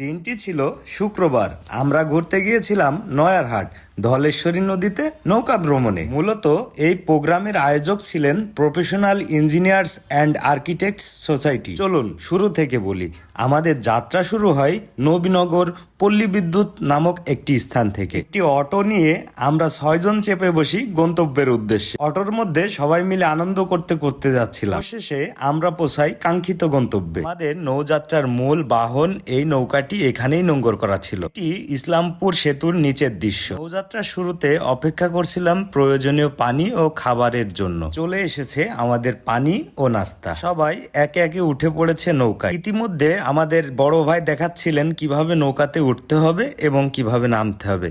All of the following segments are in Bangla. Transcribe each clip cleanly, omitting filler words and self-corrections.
দিনটি ছিল শুক্রবার। আমরা ঘুরতে গিয়েছিলাম নয়ারহাট ধলেশ্বরী নদীতে নৌকা ভ্রমণে। মূলত এই প্রোগ্রামের আয়োজক ছিলেন professional engineers and architects society. চলুন শুরু থেকে বলি। আমাদের যাত্রা শুরু হয় নবীনগর পল্লী বিদ্যুৎ নামক একটি স্থান থেকে। একটি অটো নিয়ে আমরা 6 জন চেপে বসি গন্তব্যের উদ্দেশ্যে। অটোর মধ্যে সবাই মিলে আনন্দ করতে করতে যাচ্ছিলাম। শেষে আমরা পৌঁছাই কাঙ্ক্ষিত গন্তব্যে। আমাদের নৌযাত্রার মূল বাহন এই নৌকাটি এখানেই নোঙ্গর করা ছিল। এটি ইসলামপুর সেতুর নিচের দৃশ্য। নৌযাত্রার শুরুতে অপেক্ষা করছিলাম প্রয়োজনীয় পানি ও খাবারের জন্য। চলে এসেছে আমাদের পানি ও নাস্তা। সবাই একে একে উঠে পড়েছে নৌকায়। ইতিমধ্যে আমাদের বড় ভাই দেখাচ্ছিলেন কিভাবে নৌকাতে উঠতে হবে এবং কিভাবে নামতে হবে।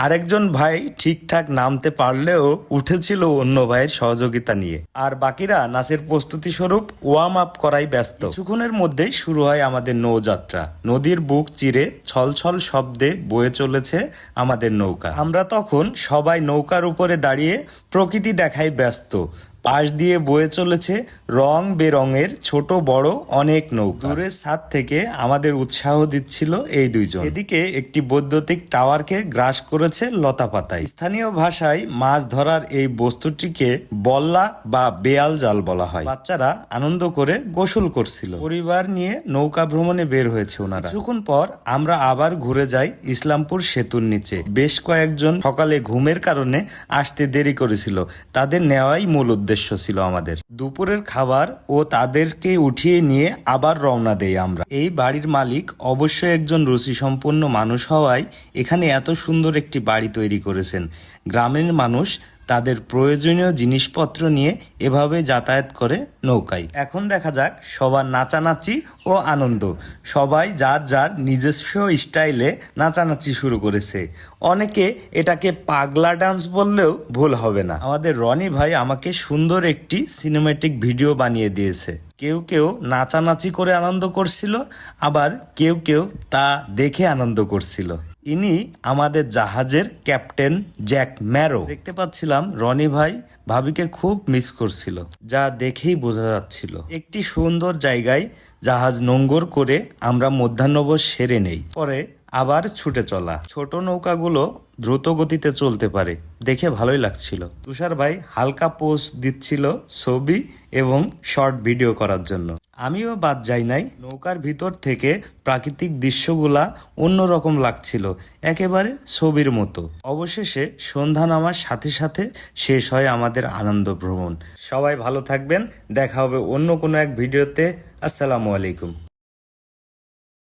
আরেকজন ভাই ঠিকঠাক নামতে পারলেও উঠেছিল অন্য ভাইয়ের সহযোগিতা নিয়ে। আর বাকিরা নাচের প্রস্তুতি স্বরূপ ওয়ার্ম আপ করাই ব্যস্ত। কিছুক্ষণের মধ্যেই শুরু হয় আমাদের নৌযাত্রা। নদীর বুক চিরে ছলছল শব্দে বয়ে চলেছে আমাদের নৌকা। আমরা তখন সবাই নৌকার উপরে দাঁড়িয়ে প্রকৃতি দেখাই ব্যস্ত। পাশ দিয়ে বয়ে চলেছে রং বেরঙের ছোট বড় অনেক নৌকা। দূরের ছাদ থেকে আমাদের উৎসাহ দিচ্ছিল এই দুইজন। এদিকে একটি বৈদ্যুতিক টাওয়ারকে গ্রাস করেছে লতাপাতায়। স্থানীয় ভাষায় মাছ ধরার এই বস্তুটিকে বল্লা বা বেয়াল জাল বলা হয়। বাচ্চারা আনন্দ করে গোসল করছিল। পরিবার নিয়ে নৌকা ভ্রমণে বের হয়েছে ওনারা। কিছুক্ষণ পর আমরা আবার ঘুরে যাই ইসলামপুর সেতুর নিচে। বেশ কয়েকজন সকালে ঘুমের কারণে আসতে দেরি করেছিল। তাদের নেওয়াই মূল উদ্দেশ্য ছিল আমাদের। দুপুরের খাবার ও তাদেরকে উঠিয়ে নিয়ে আবার রওনা দেই আমরা। এই বাড়ির মালিক অবশ্যই একজন রুচিসম্পন্ন মানুষ হওয়ায় এখানে এত সুন্দর একটি বাড়ি তৈরি করেছেন। গ্রামের মানুষ তাদের প্রয়োজনীয় জিনিসপত্র নিয়ে এভাবে যাতায়াত করে নৌকায়। এখন দেখা যাক সবার নাচানাচি ও আনন্দ। সবাই যার যার নিজস্ব স্টাইলে নাচানাচি শুরু করেছে। অনেকে এটাকে পাগলা ডান্স বললেও ভুল হবে না। আমাদের রনি ভাই আমাকে সুন্দর একটি সিনেম্যাটিক ভিডিও বানিয়ে দিয়েছে। কেউ কেউ নাচানাচি করে আনন্দ করছিল, আবার কেউ কেউ তা দেখে আনন্দ করছিল। ইনি আমাদের জাহাজের ক্যাপ্টেন জ্যাক ম্যারো। দেখতে পাচ্ছিলাম রনি ভাই ভাবিকে খুব মিস করছিল, যা দেখেই বোঝা যাচ্ছিল। একটি সুন্দর জায়গায় জাহাজ নোঙ্গর করে আমরা মধ্যাহ্নভোজ সেরে নেই। পরে আবার ছুটে চলা। ছোট নৌকাগুলো দ্রুত গতিতে চলতে পারে, দেখে ভালোই লাগছিল। তুষার ভাই হালকা পোজ দিচ্ছিল ছবি এবং শর্ট ভিডিও করার জন্য। আমিও বাদ যাই নাই। নৌকার ভিতর থেকে প্রাকৃতিক দৃশ্যগুলা অন্যরকম লাগছিল, একেবারে ছবির মতো। অবশেষে সন্ধ্যা নামার সাথে সাথে শেষ হয় আমাদের আনন্দ ভ্রমণ। সবাই ভালো থাকবেন। দেখা হবে অন্য কোনো এক ভিডিওতে। আসসালামু আলাইকুম।